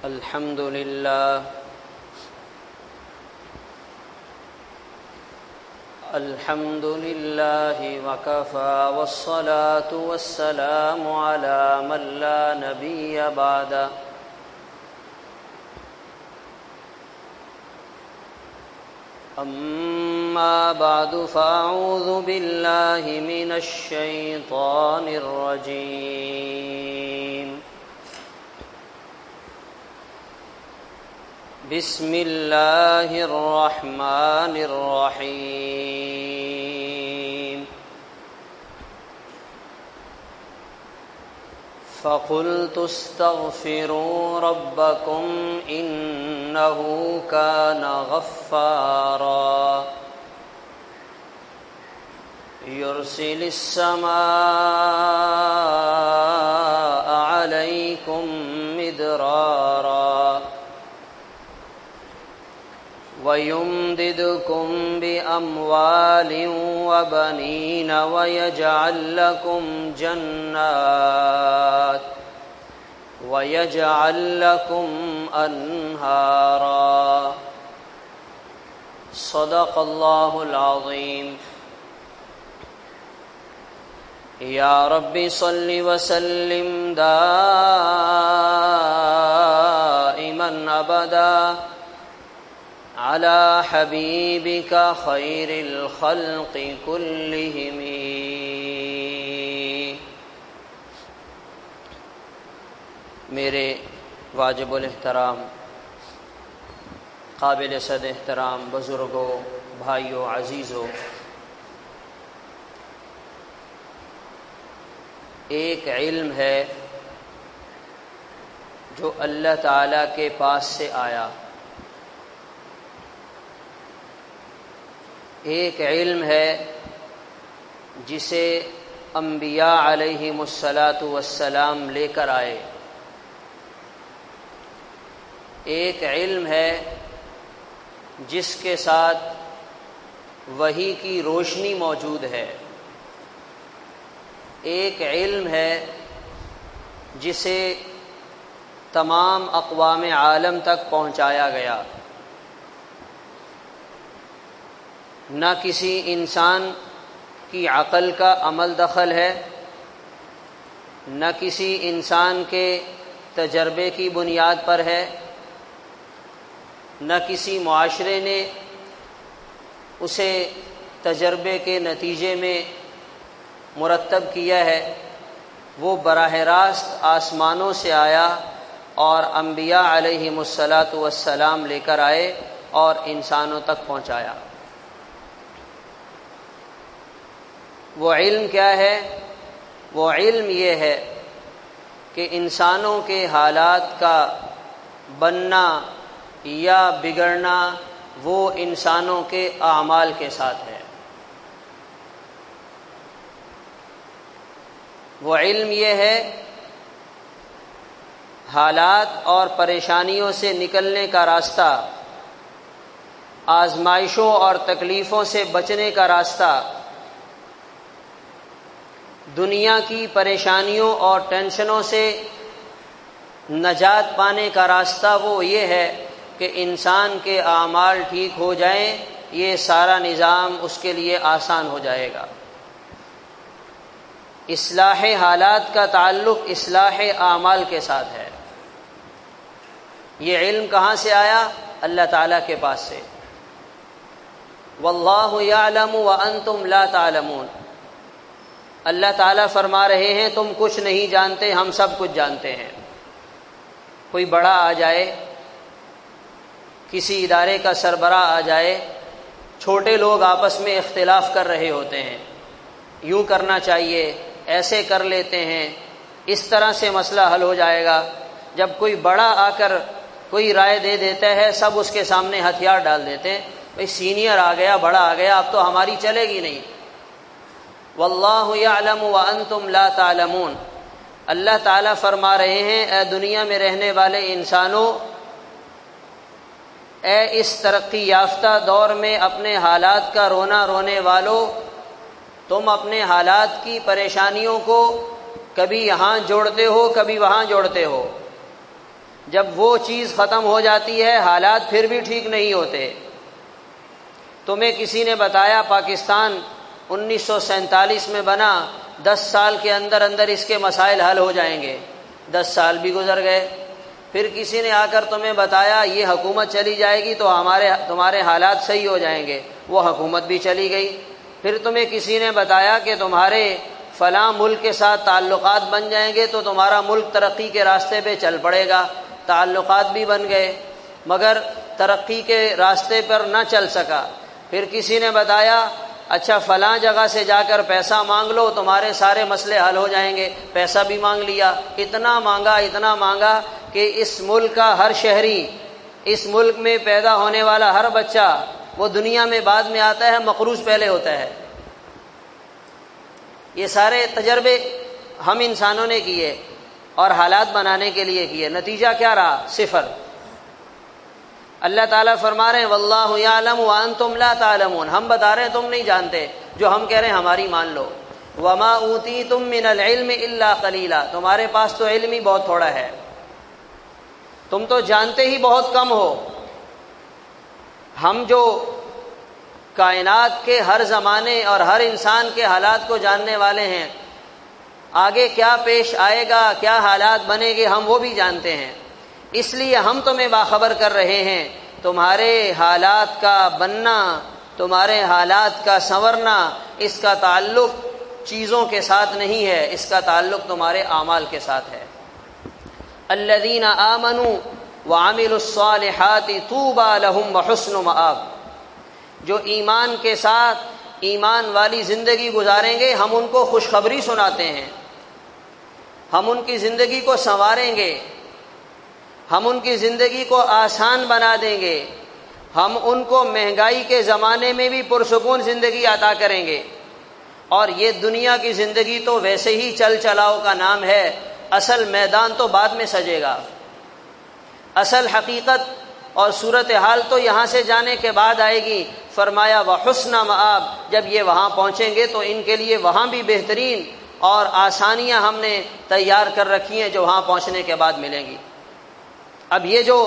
الحمد لله الحمد لله وكفى والصلاة والسلام على من لا نبي بعده أما بعد فأعوذ بالله من الشيطان الرجيم بسم الله الرحمن الرحيم فقلت استغفروا ربكم إنه كان غفارا يرسل السماء عليكم مدرارا ويمددكم بأموال وبنين ويجعل لكم جنات ويجعل لكم أنهارا صدق الله العظيم يا رب صل وسلم دائما أبدا على حبيبك خير الخلق كلهم میرے واجب الاحترام قابل صد احترام بزرگوں، بھائیوں، عزیزوں، ایک علم ہے جو اللہ تعالیٰ کے پاس سے آیا، ایک علم ہے جسے انبیاء علیہم الصلاۃ والسلام لے کر آئے، ایک علم ہے جس کے ساتھ وحی کی روشنی موجود ہے، ایک علم ہے جسے تمام اقوام عالم تک پہنچایا گیا، نہ کسی انسان کی عقل کا عمل دخل ہے، نہ کسی انسان کے تجربے کی بنیاد پر ہے، نہ کسی معاشرے نے اسے تجربے کے نتیجے میں مرتب کیا ہے، وہ براہ راست آسمانوں سے آیا اور انبیاء علیہم الصلاۃ والسلام لے کر آئے اور انسانوں تک پہنچایا۔ وہ علم کیا ہے؟ وہ علم یہ ہے کہ انسانوں کے حالات کا بننا یا بگڑنا وہ انسانوں کے اعمال کے ساتھ ہے۔ وہ علم یہ ہے حالات اور پریشانیوں سے نکلنے کا راستہ، آزمائشوں اور تکلیفوں سے بچنے کا راستہ، دنیا کی پریشانیوں اور ٹینشنوں سے نجات پانے کا راستہ وہ یہ ہے کہ انسان کے اعمال ٹھیک ہو جائیں، یہ سارا نظام اس کے لیے آسان ہو جائے گا۔ اصلاح حالات کا تعلق اصلاح اعمال کے ساتھ ہے۔ یہ علم کہاں سے آیا؟ اللہ تعالیٰ کے پاس سے۔ واللہ یعلم وانتم لا تعلمون، اللہ تعالیٰ فرما رہے ہیں تم کچھ نہیں جانتے، ہم سب کچھ جانتے ہیں۔ کوئی بڑا آ جائے، کسی ادارے کا سربراہ آ جائے، چھوٹے لوگ آپس میں اختلاف کر رہے ہوتے ہیں، یوں کرنا چاہیے، ایسے کر لیتے ہیں، اس طرح سے مسئلہ حل ہو جائے گا۔ جب کوئی بڑا آ کر کوئی رائے دے دیتا ہے، سب اس کے سامنے ہتھیار ڈال دیتے ہیں، بھئی سینئر آ گیا، بڑا آ گیا، اب تو ہماری چلے گی نہیں۔ واللہ یعلم وانتم لا تعلمون، اللہ تعالیٰ فرما رہے ہیں اے دنیا میں رہنے والے انسانوں، اے اس ترقی یافتہ دور میں اپنے حالات کا رونا رونے والو، تم اپنے حالات کی پریشانیوں کو کبھی یہاں جوڑتے ہو، کبھی وہاں جوڑتے ہو، جب وہ چیز ختم ہو جاتی ہے حالات پھر بھی ٹھیک نہیں ہوتے۔ تمہیں کسی نے بتایا پاکستان 1947 میں بنا، 10 سال کے اندر اندر اس کے مسائل حل ہو جائیں گے، 10 سال بھی گزر گئے۔ پھر کسی نے آ کر تمہیں بتایا یہ حکومت چلی جائے گی تو تمہارے حالات صحیح ہو جائیں گے، وہ حکومت بھی چلی گئی۔ پھر تمہیں کسی نے بتایا کہ تمہارے فلاں ملک کے ساتھ تعلقات بن جائیں گے تو تمہارا ملک ترقی کے راستے پہ چل پڑے گا، تعلقات بھی بن گئے مگر ترقی کے راستے پر نہ چل سکا۔ پھر کسی نے بتایا اچھا فلاں جگہ سے جا کر پیسہ مانگ لو تمہارے سارے مسئلے حل ہو جائیں گے، پیسہ بھی مانگ لیا، اتنا مانگا کہ اس ملک کا ہر شہری، اس ملک میں پیدا ہونے والا ہر بچہ وہ دنیا میں بعد میں آتا ہے، مقروض پہلے ہوتا ہے۔ یہ سارے تجربے ہم انسانوں نے کیے اور حالات بنانے کے لیے کیے، نتیجہ کیا رہا؟ صفر۔ اللہ تعالیٰ فرما رہے ہیں واللہ یعلم وانتم لا تعلمون، ہم بتا رہے ہیں تم نہیں جانتے، جو ہم کہہ رہے ہیں ہماری مان لو۔ وما اوتیتم من العلم الا قلیلا، تمہارے پاس تو علم ہی بہت تھوڑا ہے، تم تو جانتے ہی بہت کم ہو۔ ہم جو کائنات کے ہر زمانے اور ہر انسان کے حالات کو جاننے والے ہیں، آگے کیا پیش آئے گا، کیا حالات بنے گے، ہم وہ بھی جانتے ہیں۔ اس لیے ہم تمہیں باخبر کر رہے ہیں، تمہارے حالات کا بننا، تمہارے حالات کا سنورنا، اس کا تعلق چیزوں کے ساتھ نہیں ہے، اس کا تعلق تمہارے اعمال کے ساتھ ہے۔ الذین آمنوا وعملوا الصالحات طوبی لہم وحسن مآب، جو ایمان کے ساتھ ایمان والی زندگی گزاریں گے ہم ان کو خوشخبری سناتے ہیں، ہم ان کی زندگی کو سنواریں گے، ہم ان کی زندگی کو آسان بنا دیں گے، ہم ان کو مہنگائی کے زمانے میں بھی پرسکون زندگی عطا کریں گے۔ اور یہ دنیا کی زندگی تو ویسے ہی چل چلاؤ کا نام ہے، اصل میدان تو بعد میں سجے گا، اصل حقیقت اور صورتحال تو یہاں سے جانے کے بعد آئے گی۔ فرمایا وحسن مآب، جب یہ وہاں پہنچیں گے تو ان کے لیے وہاں بھی بہترین اور آسانیاں ہم نے تیار کر رکھی ہیں جو وہاں پہنچنے کے بعد ملیں گی۔ اب یہ جو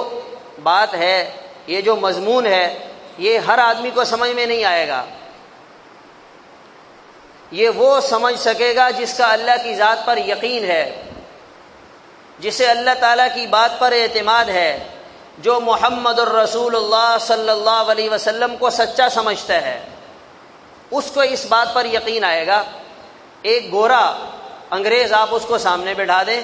بات ہے، یہ جو مضمون ہے، یہ ہر آدمی کو سمجھ میں نہیں آئے گا، یہ وہ سمجھ سکے گا جس کا اللہ کی ذات پر یقین ہے، جسے اللہ تعالیٰ کی بات پر اعتماد ہے، جو محمد الرسول اللہ صلی اللہ علیہ وسلم کو سچا سمجھتا ہے، اس کو اس بات پر یقین آئے گا۔ ایک گورا انگریز آپ اس کو سامنے بٹھا دیں،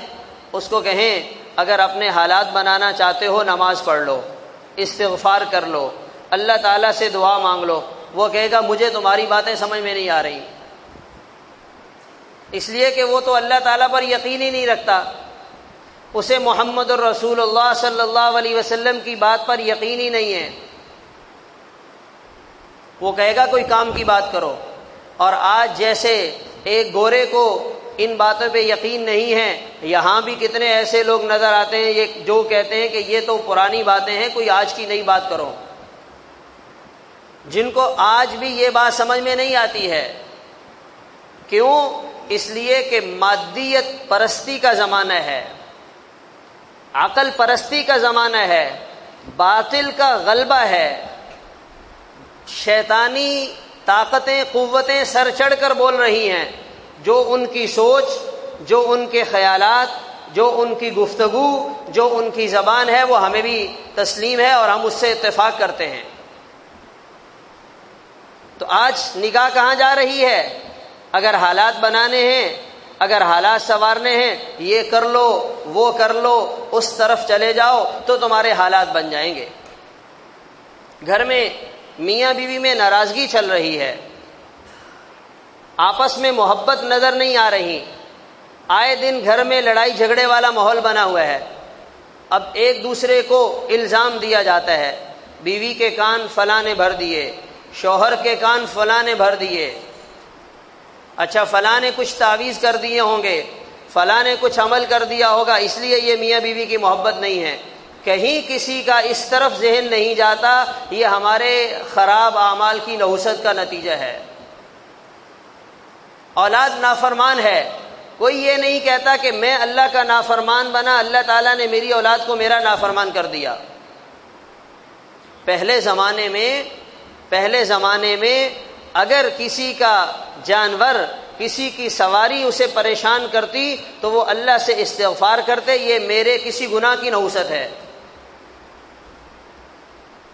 اس کو کہیں اگر اپنے حالات بنانا چاہتے ہو نماز پڑھ لو، استغفار کر لو، اللہ تعالیٰ سے دعا مانگ لو، وہ کہے گا مجھے تمہاری باتیں سمجھ میں نہیں آ رہی، اس لیے کہ وہ تو اللہ تعالیٰ پر یقین ہی نہیں رکھتا، اسے محمد الرسول اللہ صلی اللہ علیہ وسلم کی بات پر یقین ہی نہیں ہے، وہ کہے گا کوئی کام کی بات کرو۔ اور آج جیسے ایک گورے کو ان باتوں پہ یقین نہیں ہے، یہاں بھی کتنے ایسے لوگ نظر آتے ہیں یہ جو کہتے ہیں کہ یہ تو پرانی باتیں ہیں، کوئی آج کی نئی بات کرو، جن کو آج بھی یہ بات سمجھ میں نہیں آتی ہے۔ کیوں؟ اس لیے کہ مادیت پرستی کا زمانہ ہے، عقل پرستی کا زمانہ ہے، باطل کا غلبہ ہے، شیطانی طاقتیں قوتیں سر چڑھ کر بول رہی ہیں، جو ان کی سوچ، جو ان کے خیالات، جو ان کی گفتگو، جو ان کی زبان ہے وہ ہمیں بھی تسلیم ہے اور ہم اس سے اتفاق کرتے ہیں۔ تو آج نگاہ کہاں جا رہی ہے؟ اگر حالات بنانے ہیں، اگر حالات سنوارنے ہیں، یہ کر لو وہ کر لو، اس طرف چلے جاؤ تو تمہارے حالات بن جائیں گے۔ گھر میں میاں بیوی میں ناراضگی چل رہی ہے، آپس میں محبت نظر نہیں آ رہی، آئے دن گھر میں لڑائی جھگڑے والا ماحول بنا ہوا ہے، اب ایک دوسرے کو الزام دیا جاتا ہے، بیوی کے کان فلاں نے بھر دیے، شوہر کے کان فلاں نے بھر دیے، اچھا فلاں نے کچھ تعویذ کر دیے ہوں گے، فلاں نے کچھ عمل کر دیا ہوگا، اس لیے یہ میاں بیوی کی محبت نہیں ہے۔ کہیں کسی کا اس طرف ذہن نہیں جاتا، یہ ہمارے خراب اعمال کی نحوست کا نتیجہ ہے۔ اولاد نافرمان ہے، کوئی یہ نہیں کہتا کہ میں اللہ کا نافرمان بنا، اللہ تعالیٰ نے میری اولاد کو میرا نافرمان کر دیا۔ پہلے زمانے میں اگر کسی کا جانور، کسی کی سواری اسے پریشان کرتی تو وہ اللہ سے استغفار کرتے، یہ میرے کسی گناہ کی نحوست ہے،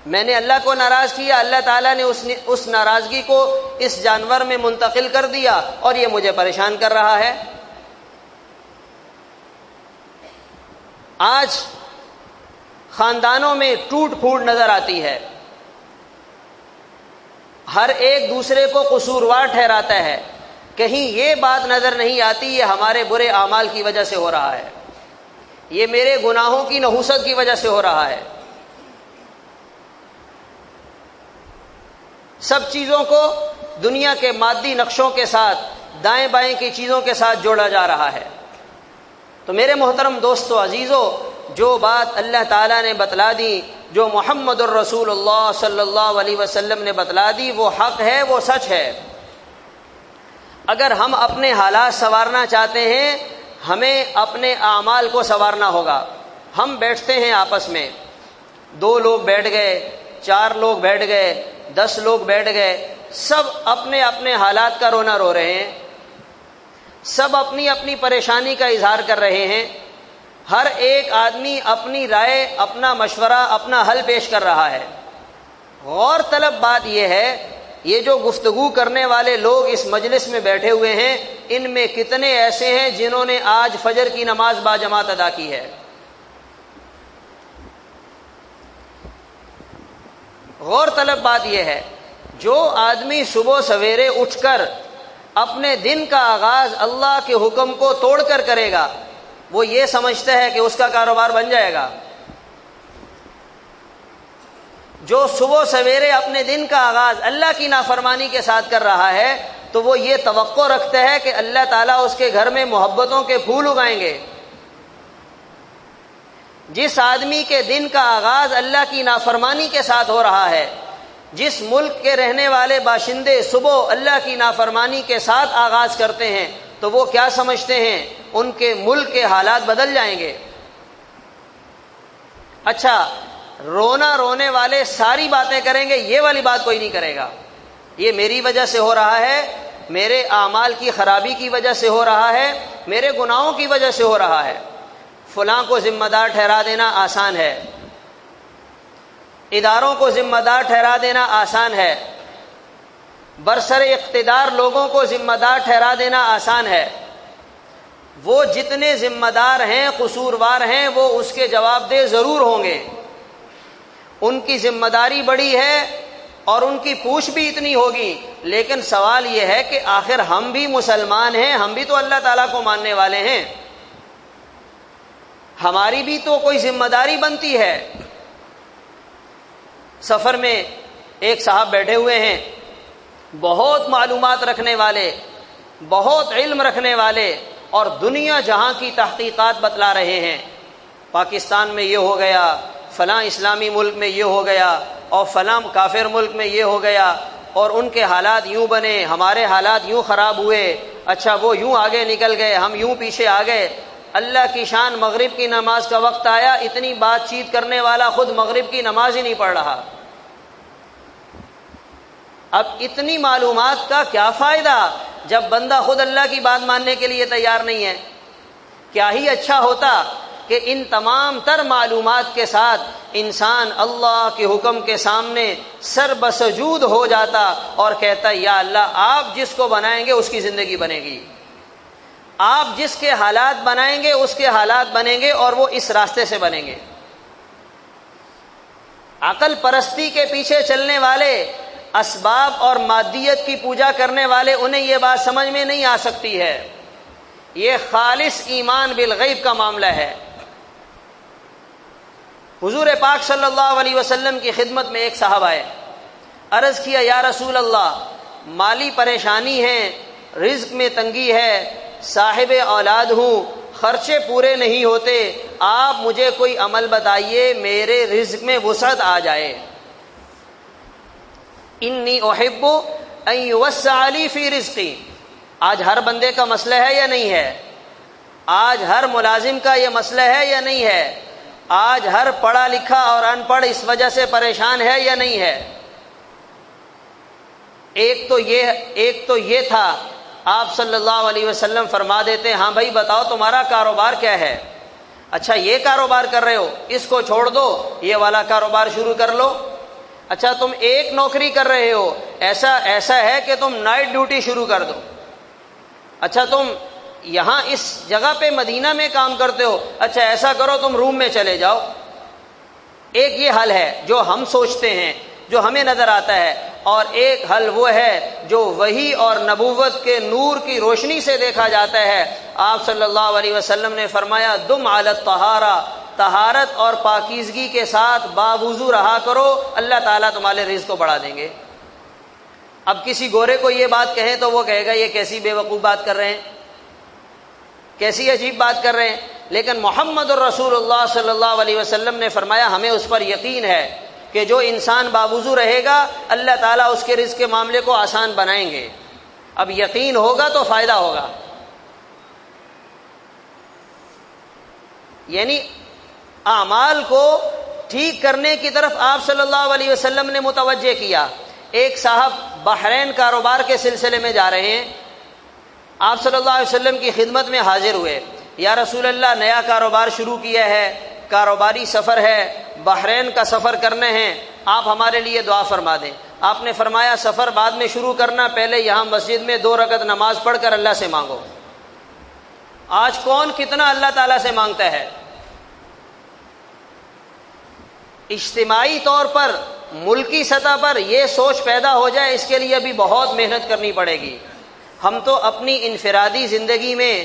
میں نے اللہ کو ناراض کیا، اللہ تعالیٰ نے اس ناراضگی کو اس جانور میں منتقل کر دیا اور یہ مجھے پریشان کر رہا ہے۔ آج خاندانوں میں ٹوٹ پھوٹ نظر آتی ہے، ہر ایک دوسرے کو قصوروار ٹھہراتا ہے، کہیں یہ بات نظر نہیں آتی یہ ہمارے برے اعمال کی وجہ سے ہو رہا ہے، یہ میرے گناہوں کی نحوست کی وجہ سے ہو رہا ہے۔ سب چیزوں کو دنیا کے مادی نقشوں کے ساتھ، دائیں بائیں کی چیزوں کے ساتھ جوڑا جا رہا ہے۔ تو میرے محترم دوستو عزیزو، جو بات اللہ تعالیٰ نے بتلا دی، جو محمد الرسول اللہ صلی اللہ علیہ وسلم نے بتلا دی، وہ حق ہے، وہ سچ ہے۔ اگر ہم اپنے حالات سنوارنا چاہتے ہیں، ہمیں اپنے اعمال کو سنوارنا ہوگا۔ ہم بیٹھتے ہیں آپس میں، 2 لوگ بیٹھ گئے، 4 لوگ بیٹھ گئے، 10 لوگ بیٹھ گئے، سب اپنے اپنے حالات کا رونا رو رہے ہیں، سب اپنی اپنی پریشانی کا اظہار کر رہے ہیں، ہر ایک آدمی اپنی رائے، اپنا مشورہ، اپنا حل پیش کر رہا ہے۔ غور طلب بات یہ ہے، یہ جو گفتگو کرنے والے لوگ اس مجلس میں بیٹھے ہوئے ہیں، ان میں کتنے ایسے ہیں جنہوں نے آج فجر کی نماز باجماعت ادا کی ہے؟ غور طلب بات یہ ہے، جو آدمی صبح سویرے اٹھ کر اپنے دن کا آغاز اللہ کے حکم کو توڑ کر کرے گا، وہ یہ سمجھتا ہے کہ اس کا کاروبار بن جائے گا۔ جو صبح سویرے اپنے دن کا آغاز اللہ کی نافرمانی کے ساتھ کر رہا ہے، تو وہ یہ توقع رکھتا ہے کہ اللہ تعالیٰ اس کے گھر میں محبتوں کے پھول اگائیں گے۔ جس آدمی کے دن کا آغاز اللہ کی نافرمانی کے ساتھ ہو رہا ہے، جس ملک کے رہنے والے باشندے صبح اللہ کی نافرمانی کے ساتھ آغاز کرتے ہیں، تو وہ کیا سمجھتے ہیں ان کے ملک کے حالات بدل جائیں گے؟ اچھا، رونے والے ساری باتیں کریں گے، یہ والی بات کوئی نہیں کرے گا، یہ میری وجہ سے ہو رہا ہے، میرے اعمال کی خرابی کی وجہ سے ہو رہا ہے، میرے گناہوں کی وجہ سے ہو رہا ہے۔ فلاں کو ذمہ دار ٹھہرا دینا آسان ہے، اداروں کو ذمہ دار ٹھہرا دینا آسان ہے، برسر اقتدار لوگوں کو ذمہ دار ٹھہرا دینا آسان ہے۔ وہ جتنے ذمہ دار ہیں، قصوروار ہیں، وہ اس کے جواب دہ ضرور ہوں گے، ان کی ذمہ داری بڑی ہے اور ان کی پوچھ بھی اتنی ہوگی، لیکن سوال یہ ہے کہ آخر ہم بھی مسلمان ہیں، ہم بھی تو اللہ تعالیٰ کو ماننے والے ہیں، ہماری بھی تو کوئی ذمہ داری بنتی ہے۔ سفر میں ایک صاحب بیٹھے ہوئے ہیں، بہت معلومات رکھنے والے، بہت علم رکھنے والے، اور دنیا جہاں کی تحقیقات بتلا رہے ہیں، پاکستان میں یہ ہو گیا، فلاں اسلامی ملک میں یہ ہو گیا، اور فلاں کافر ملک میں یہ ہو گیا، اور ان کے حالات یوں بنے، ہمارے حالات یوں خراب ہوئے، اچھا وہ یوں آگے نکل گئے، ہم یوں پیچھے آ گئے۔ اللہ کی شان، مغرب کی نماز کا وقت آیا، اتنی بات چیت کرنے والا خود مغرب کی نماز ہی نہیں پڑھ رہا۔ اب اتنی معلومات کا کیا فائدہ جب بندہ خود اللہ کی بات ماننے کے لیے تیار نہیں ہے؟ کیا ہی اچھا ہوتا کہ ان تمام تر معلومات کے ساتھ انسان اللہ کے حکم کے سامنے سر بسجود ہو جاتا اور کہتا، یا اللہ، آپ جس کو بنائیں گے اس کی زندگی بنے گی، آپ جس کے حالات بنائیں گے اس کے حالات بنیں گے، اور وہ اس راستے سے بنیں گے۔ عقل پرستی کے پیچھے چلنے والے، اسباب اور مادیت کی پوجا کرنے والے، انہیں یہ بات سمجھ میں نہیں آ سکتی ہے۔ یہ خالص ایمان بالغیب کا معاملہ ہے۔ حضور پاک صلی اللہ علیہ وسلم کی خدمت میں ایک صاحب آئے، عرض کیا، یا رسول اللہ، مالی پریشانی ہے، رزق میں تنگی ہے، صاحب اولاد ہوں، خرچے پورے نہیں ہوتے، آپ مجھے کوئی عمل بتائیے میرے رزق میں وسعت آ جائے۔ انی احب ان یوسع لی فی رزقی۔ آج ہر بندے کا مسئلہ ہے یا نہیں ہے؟ آج ہر ملازم کا یہ مسئلہ ہے یا نہیں ہے؟ آج ہر پڑھا لکھا اور ان پڑھ اس وجہ سے پریشان ہے یا نہیں ہے؟ ایک تو یہ تھا، آپ صلی اللہ علیہ وسلم فرما دیتے ہاں بھائی بتاؤ تمہارا کاروبار کیا ہے؟ اچھا یہ کاروبار کر رہے ہو، اس کو چھوڑ دو، یہ والا کاروبار شروع کر لو۔ اچھا تم ایک نوکری کر رہے ہو، ایسا ہے کہ تم نائٹ ڈیوٹی شروع کر دو۔ اچھا تم یہاں اس جگہ پہ مدینہ میں کام کرتے ہو، اچھا ایسا کرو تم روم میں چلے جاؤ۔ ایک یہ حل ہے جو ہم سوچتے ہیں، جو ہمیں نظر آتا ہے، اور ایک حل وہ ہے جو وحی اور نبوت کے نور کی روشنی سے دیکھا جاتا ہے۔ آپ صلی اللہ علیہ وسلم نے فرمایا دم علی الطہارہ، طہارت اور پاکیزگی کے ساتھ باوضو رہا کرو، اللہ تعالیٰ تمہارے رزق کو بڑھا دیں گے۔ اب کسی گورے کو یہ بات کہیں تو وہ کہے گا یہ کیسی بے وقوف بات کر رہے ہیں، کیسی عجیب بات کر رہے ہیں، لیکن محمد الرسول اللہ صلی اللہ علیہ وسلم نے فرمایا ہمیں اس پر یقین ہے کہ جو انسان باوضو رہے گا اللہ تعالیٰ اس کے رزق کے معاملے کو آسان بنائیں گے۔ اب یقین ہوگا تو فائدہ ہوگا، یعنی اعمال کو ٹھیک کرنے کی طرف آپ صلی اللہ علیہ وسلم نے متوجہ کیا۔ ایک صاحب بحرین کاروبار کے سلسلے میں جا رہے ہیں، آپ صلی اللہ علیہ وسلم کی خدمت میں حاضر ہوئے، یا رسول اللہ نیا کاروبار شروع کیا ہے، کاروباری سفر ہے، بحرین کا سفر کرنے ہیں، آپ ہمارے لیے دعا فرما دیں۔ آپ نے فرمایا سفر بعد میں شروع کرنا، پہلے یہاں مسجد میں 2 رکعت نماز پڑھ کر اللہ سے مانگو۔ آج کون کتنا اللہ تعالیٰ سے مانگتا ہے؟ اجتماعی طور پر ملکی سطح پر یہ سوچ پیدا ہو جائے، اس کے لیے بھی بہت محنت کرنی پڑے گی۔ ہم تو اپنی انفرادی زندگی میں،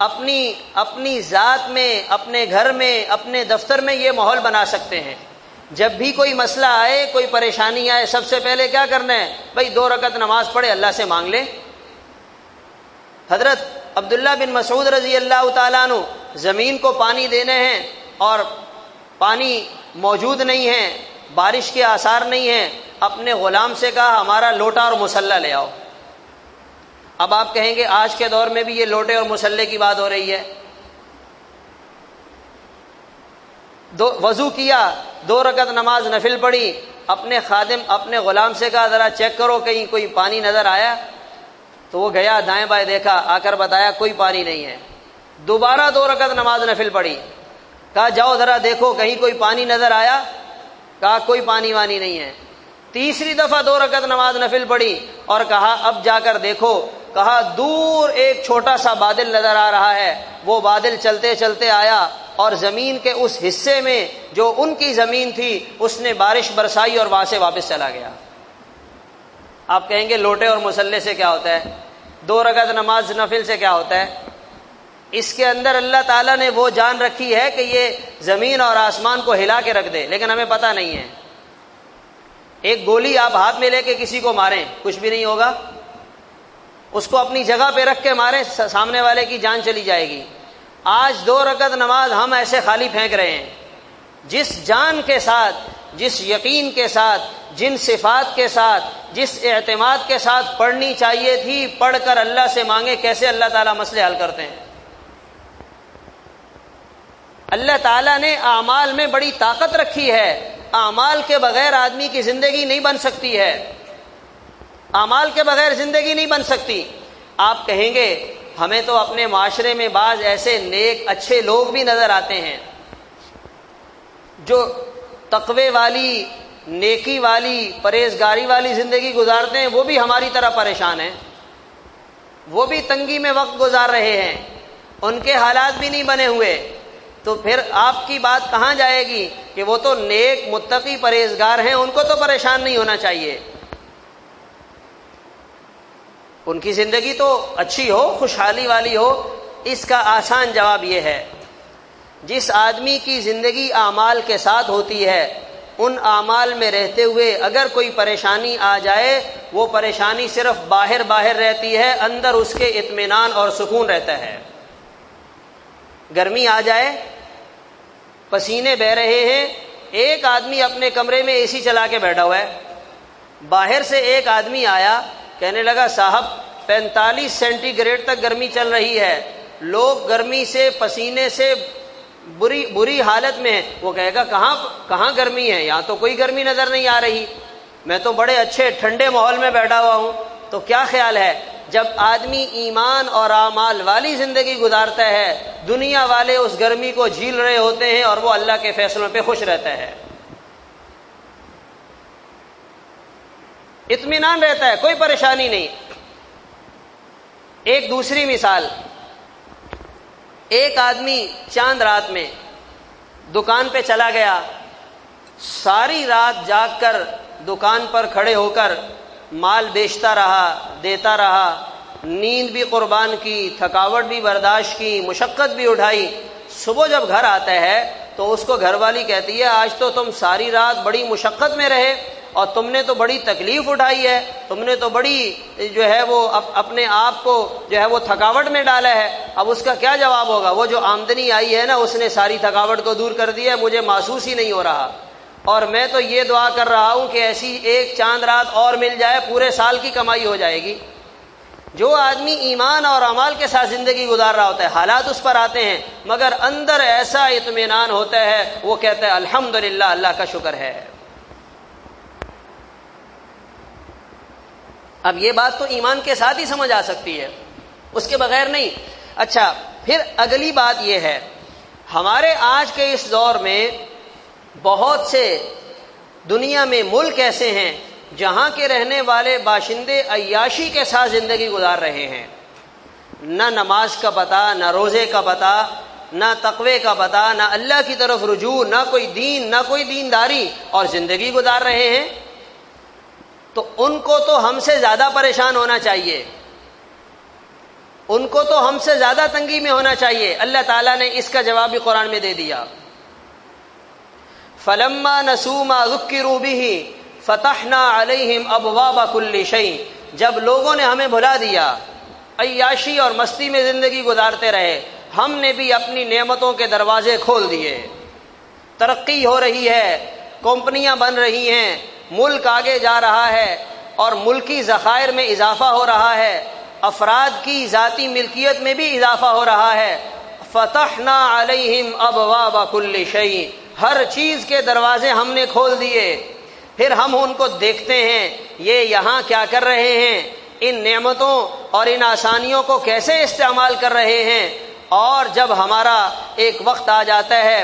اپنی ذات میں، اپنے گھر میں، اپنے دفتر میں یہ ماحول بنا سکتے ہیں۔ جب بھی کوئی مسئلہ آئے، کوئی پریشانی آئے، سب سے پہلے کیا کرنا ہے؟ بھائی 2 رکعت نماز پڑھے، اللہ سے مانگ لیں۔ حضرت عبداللہ بن مسعود رضی اللہ تعالیٰ عنہ زمین کو پانی دینے ہیں اور پانی موجود نہیں ہے، بارش کے آثار نہیں ہیں، اپنے غلام سے کہا ہمارا لوٹا اور مسلح لے آؤ۔ اب آپ کہیں گے آج کے دور میں بھی یہ لوٹے اور مسلح کی بات ہو رہی ہے؟ وضو کیا، 2 رکعت نماز نفل پڑھی، اپنے خادم اپنے غلام سے کہا ذرا چیک کرو کہیں کوئی پانی نظر آیا، تو وہ گیا دائیں بائیں دیکھا، آ کر بتایا کوئی پانی نہیں ہے۔ دوبارہ 2 رکعت نماز نفل پڑھی، کہا جاؤ ذرا دیکھو کہیں کوئی پانی نظر آیا، کہا کوئی پانی وانی نہیں ہے۔ تیسری دفعہ 2 رکعت نماز نفل پڑھی اور کہا اب جا کر دیکھو، کہا دور ایک چھوٹا سا بادل نظر آ رہا ہے۔ وہ بادل چلتے چلتے آیا اور زمین کے اس حصے میں جو ان کی زمین تھی اس نے بارش برسائی اور وہاں سے واپس چلا گیا۔ آپ کہیں گے لوٹے اور مسلح سے کیا ہوتا ہے؟ 2 رکعت نماز نفل سے کیا ہوتا ہے؟ اس کے اندر اللہ تعالیٰ نے وہ جان رکھی ہے کہ یہ زمین اور آسمان کو ہلا کے رکھ دے، لیکن ہمیں پتہ نہیں ہے۔ ایک گولی آپ ہاتھ میں لے کے کسی کو ماریں کچھ بھی نہیں ہوگا، اس کو اپنی جگہ پہ رکھ کے ماریں سامنے والے کی جان چلی جائے گی۔ آج 2 رکعت نماز ہم ایسے خالی پھینک رہے ہیں، جس جان کے ساتھ، جس یقین کے ساتھ، جن صفات کے ساتھ، جس اعتماد کے ساتھ پڑھنی چاہیے تھی، پڑھ کر اللہ سے مانگے، کیسے اللہ تعالیٰ مسئلے حل کرتے ہیں۔ اللہ تعالیٰ نے اعمال میں بڑی طاقت رکھی ہے، اعمال کے بغیر آدمی کی زندگی نہیں بن سکتی ہے، اعمال کے بغیر زندگی نہیں بن سکتی۔ آپ کہیں گے ہمیں تو اپنے معاشرے میں بعض ایسے نیک اچھے لوگ بھی نظر آتے ہیں جو تقوی والی، نیکی والی، پرہیزگاری والی زندگی گزارتے ہیں، وہ بھی ہماری طرح پریشان ہیں، وہ بھی تنگی میں وقت گزار رہے ہیں، ان کے حالات بھی نہیں بنے ہوئے، تو پھر آپ کی بات کہاں جائے گی کہ وہ تو نیک متقی پرہیزگار ہیں، ان کو تو پریشان نہیں ہونا چاہیے، ان کی زندگی تو اچھی ہو، خوشحالی والی ہو۔ اس کا آسان جواب یہ ہے، جس آدمی کی زندگی اعمال کے ساتھ ہوتی ہے، ان اعمال میں رہتے ہوئے اگر کوئی پریشانی آ جائے، وہ پریشانی صرف باہر رہتی ہے، اندر اس کے اطمینان اور سکون رہتا ہے۔ گرمی آ جائے، پسینے بہ رہے ہیں، ایک آدمی اپنے کمرے میں اے سی چلا کے بیٹھا ہوا ہے، باہر سے ایک آدمی آیا، کہنے لگا صاحب 45 سینٹی گریڈ تک گرمی چل رہی ہے، لوگ گرمی سے پسینے سے بری حالت میں ہیں، وہ کہے گا کہاں گرمی ہے، یہاں تو کوئی گرمی نظر نہیں آ رہی، میں تو بڑے اچھے ٹھنڈے ماحول میں بیٹھا ہوا ہوں۔ تو کیا خیال ہے، جب آدمی ایمان اور اعمال والی زندگی گزارتا ہے، دنیا والے اس گرمی کو جھیل رہے ہوتے ہیں اور وہ اللہ کے فیصلوں پہ خوش رہتا ہے، اطمینان رہتا ہے، کوئی پریشانی نہیں۔ ایک دوسری مثال، ایک آدمی چاند رات میں دکان پہ چلا گیا، ساری رات جاگ کر دکان پر کھڑے ہو کر مال بیچتا رہا، دیتا رہا، نیند بھی قربان کی، تھکاوٹ بھی برداشت کی، مشقت بھی اٹھائی۔ صبح جب گھر آتا ہے تو اس کو گھر والی کہتی ہے آج تو تم ساری رات بڑی مشقت میں رہے اور تم نے تو بڑی تکلیف اٹھائی ہے، تم نے تو بڑی جو ہے وہ اپنے آپ کو جو ہے وہ تھکاوٹ میں ڈالا ہے۔ اب اس کا کیا جواب ہوگا؟ وہ جو آمدنی آئی ہے نا، اس نے ساری تھکاوٹ کو دور کر دیا، مجھے محسوس ہی نہیں ہو رہا، اور میں تو یہ دعا کر رہا ہوں کہ ایسی ایک چاند رات اور مل جائے، پورے سال کی کمائی ہو جائے گی۔ جو آدمی ایمان اور اعمال کے ساتھ زندگی گزار رہا ہوتا ہے، حالات اس پر آتے ہیں مگر اندر ایسا اطمینان ہوتا ہے، وہ کہتا ہے الحمدللہ، اللہ کا شکر ہے۔ اب یہ بات تو ایمان کے ساتھ ہی سمجھ آ سکتی ہے، اس کے بغیر نہیں۔ اچھا، پھر اگلی بات یہ ہے، ہمارے آج کے اس دور میں بہت سے دنیا میں ملک ایسے ہیں جہاں کے رہنے والے باشندے عیاشی کے ساتھ زندگی گزار رہے ہیں، نہ نماز کا پتہ، نہ روزے کا پتہ، نہ تقوی کا پتہ، نہ اللہ کی طرف رجوع، نہ کوئی دین، نہ کوئی دینداری، اور زندگی گزار رہے ہیں۔ تو ان کو تو ہم سے زیادہ پریشان ہونا چاہیے، ان کو تو ہم سے زیادہ تنگی میں ہونا چاہیے۔ اللہ تعالیٰ نے اس کا جواب بھی قرآن میں دے دیا، فَلَمَّا نَسُوا مَا ذُكِّرُوا بِهِ فَتَحْنَا عَلَيْهِمْ أَبْوَابَ كُلِّ شَيْءٍ۔ جب لوگوں نے ہمیں بھلا دیا، عیاشی اور مستی میں زندگی گزارتے رہے، ہم نے بھی اپنی نعمتوں کے دروازے کھول دیے۔ ترقی ہو رہی ہے، کمپنیاں بن رہی ہیں، ملک آگے جا رہا ہے اور ملکی ذخائر میں اضافہ ہو رہا ہے، افراد کی ذاتی ملکیت میں بھی اضافہ ہو رہا ہے۔ فتحنا علیہم ابواب کل شیء، ہر چیز کے دروازے ہم نے کھول دیے۔ پھر ہم ان کو دیکھتے ہیں یہ یہاں کیا کر رہے ہیں، ان نعمتوں اور ان آسانیوں کو کیسے استعمال کر رہے ہیں، اور جب ہمارا ایک وقت آ جاتا ہے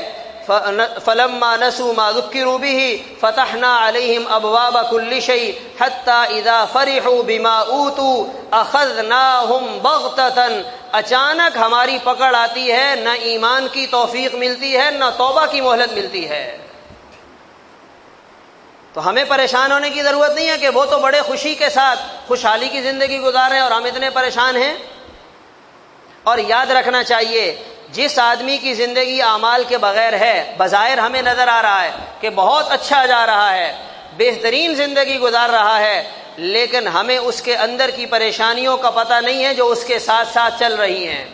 فَلَمَّا نَسُوا مَا ذُكِّرُوا بِهِ فَتَحْنَا عَلَيْهِمْ أَبْوَابَ كُلِّ شَيْءٍ حَتَّى إِذَا فَرِحُوا بِمَا أُوتُوا أَخَذْنَاهُمْ بَغْتَةً، اچانک ہماری پکڑ آتی ہے، نہ ایمان کی توفیق ملتی ہے، نہ توبہ کی مہلت ملتی ہے۔ تو ہمیں پریشان ہونے کی ضرورت نہیں ہے کہ وہ تو بڑے خوشی کے ساتھ خوشحالی کی زندگی گزار رہے ہیں اور ہم اتنے پریشان ہیں۔ اور یاد رکھنا چاہیے، جس آدمی کی زندگی اعمال کے بغیر ہے، بظاہر ہمیں نظر آ رہا ہے کہ بہت اچھا جا رہا ہے، بہترین زندگی گزار رہا ہے، لیکن ہمیں اس کے اندر کی پریشانیوں کا پتہ نہیں ہے جو اس کے ساتھ ساتھ چل رہی ہیں۔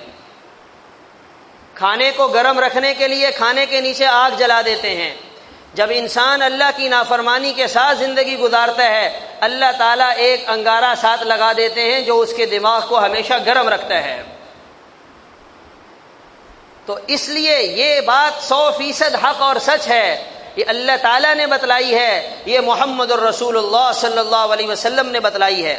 کھانے کو گرم رکھنے کے لیے کھانے کے نیچے آگ جلا دیتے ہیں۔ جب انسان اللہ کی نافرمانی کے ساتھ زندگی گزارتا ہے، اللہ تعالیٰ ایک انگارہ ساتھ لگا دیتے ہیں جو اس کے دماغ کو ہمیشہ گرم رکھتا ہے۔ تو اس لیے یہ بات 100% حق اور سچ ہے، یہ اللہ تعالیٰ نے بتلائی ہے، یہ محمد الرسول اللہ صلی اللہ علیہ وسلم نے بتلائی ہے۔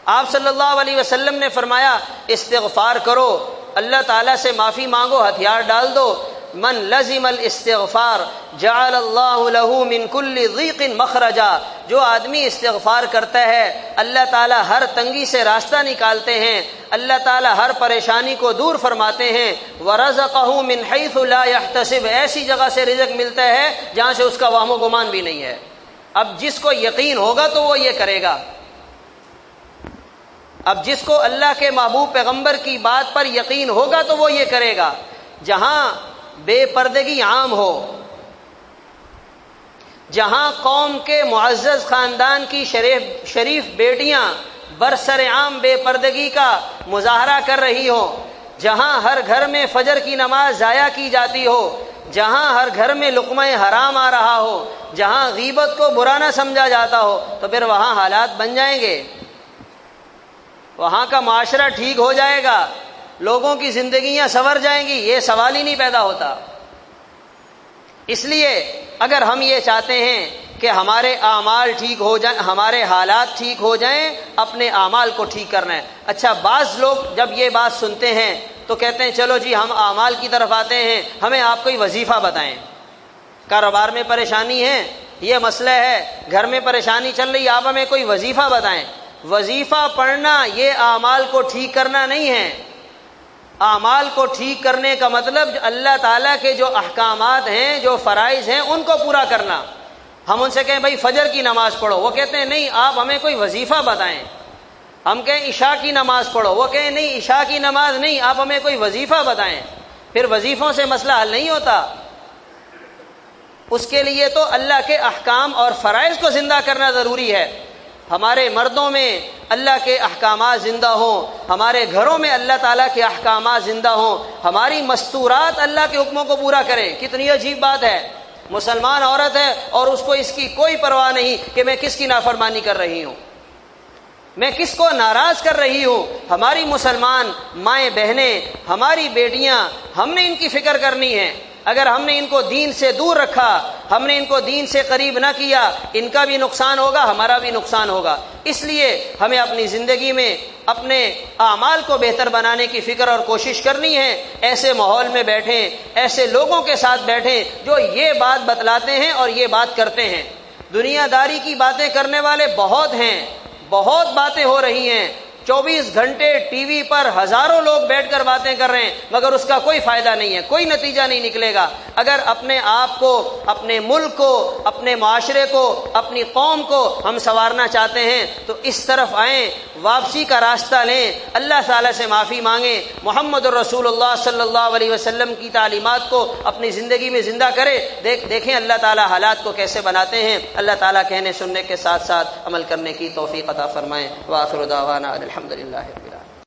آپ صلی اللہ علیہ وسلم نے فرمایا استغفار کرو، اللہ تعالیٰ سے معافی مانگو، ہتھیار ڈال دو۔ من لزم الاستغفار جعل اللہ له من کل ضیق مخرجا، جو آدمی استغفار کرتا ہے اللہ تعالیٰ ہر تنگی سے راستہ نکالتے ہیں، اللہ تعالیٰ ہر پریشانی کو دور فرماتے ہیں۔ ورزقہ من حیث لا یحتسب، ایسی جگہ سے رزق ملتا ہے جہاں سے اس کا وہم و گمان بھی نہیں ہے۔ اب جس کو یقین ہوگا تو وہ یہ کرے گا، اب جس کو اللہ کے محبوب پیغمبر کی بات پر یقین ہوگا تو وہ یہ کرے گا۔ جہاں بے پردگی عام ہو، جہاں قوم کے معزز خاندان کی شریف بیٹیاں برسر عام بے پردگی کا مظاہرہ کر رہی ہوں، جہاں ہر گھر میں فجر کی نماز ضائع کی جاتی ہو، جہاں ہر گھر میں لقمہ حرام آ رہا ہو، جہاں غیبت کو برا نہ سمجھا جاتا ہو، تو پھر وہاں حالات بن جائیں گے، وہاں کا معاشرہ ٹھیک ہو جائے گا۔ لوگوں کی زندگیاں سنور جائیں گی، یہ سوال ہی نہیں پیدا ہوتا۔ اس لیے اگر ہم یہ چاہتے ہیں کہ ہمارے اعمال ٹھیک ہو جائیں، ہمارے حالات ٹھیک ہو جائیں، اپنے اعمال کو ٹھیک کرنا ہے۔ اچھا، بعض لوگ جب یہ بات سنتے ہیں تو کہتے ہیں چلو جی ہم اعمال کی طرف آتے ہیں، ہمیں آپ کوئی وظیفہ بتائیں۔ کاروبار میں پریشانی ہے، یہ مسئلہ ہے، گھر میں پریشانی چل رہی، آپ ہمیں کوئی وظیفہ بتائیں۔ وظیفہ پڑھنا یہ اعمال کو ٹھیک کرنا نہیں ہے۔ اعمال کو ٹھیک کرنے کا مطلب اللہ تعالیٰ کے جو احکامات ہیں، جو فرائض ہیں، ان کو پورا کرنا۔ ہم ان سے کہیں بھائی فجر کی نماز پڑھو، وہ کہتے ہیں نہیں آپ ہمیں کوئی وظیفہ بتائیں۔ ہم کہیں عشاء کی نماز پڑھو، وہ کہیں نہیں عشاء کی نماز نہیں، آپ ہمیں کوئی وظیفہ بتائیں۔ پھر وظیفوں سے مسئلہ حل نہیں ہوتا۔ اس کے لیے تو اللہ کے احکام اور فرائض کو زندہ کرنا ضروری ہے۔ ہمارے مردوں میں اللہ کے احکامات زندہ ہوں، ہمارے گھروں میں اللہ تعالیٰ کے احکامات زندہ ہوں، ہماری مستورات اللہ کے حکموں کو پورا کریں۔ کتنی عجیب بات ہے، مسلمان عورت ہے اور اس کو اس کی کوئی پرواہ نہیں کہ میں کس کی نافرمانی کر رہی ہوں، میں کس کو ناراض کر رہی ہوں۔ ہماری مسلمان مائیں بہنیں، ہماری بیٹیاں، ہم نے ان کی فکر کرنی ہے۔ اگر ہم نے ان کو دین سے دور رکھا، ہم نے ان کو دین سے قریب نہ کیا، ان کا بھی نقصان ہوگا، ہمارا بھی نقصان ہوگا۔ اس لیے ہمیں اپنی زندگی میں اپنے اعمال کو بہتر بنانے کی فکر اور کوشش کرنی ہے۔ ایسے ماحول میں بیٹھیں، ایسے لوگوں کے ساتھ بیٹھیں جو یہ بات بتلاتے ہیں اور یہ بات کرتے ہیں۔ دنیا داری کی باتیں کرنے والے بہت ہیں، بہت باتیں ہو رہی ہیں، 24 گھنٹے ٹی وی پر ہزاروں لوگ بیٹھ کر باتیں کر رہے ہیں، مگر اس کا کوئی فائدہ نہیں ہے، کوئی نتیجہ نہیں نکلے گا۔ اگر اپنے آپ کو، اپنے ملک کو، اپنے معاشرے کو، اپنی قوم کو ہم سنوارنا چاہتے ہیں تو اس طرف آئیں، واپسی کا راستہ لیں، اللہ تعالیٰ سے معافی مانگیں، محمد الرسول اللہ صلی اللہ علیہ وسلم کی تعلیمات کو اپنی زندگی میں زندہ کریں۔ دیکھیں اللہ تعالیٰ حالات کو کیسے بناتے ہیں۔ اللہ تعالیٰ کہنے سننے کے ساتھ ساتھ عمل کرنے کی توفیق عطا فرمائیں۔ وآخر دعوانا الحمد للہ رب العالمین۔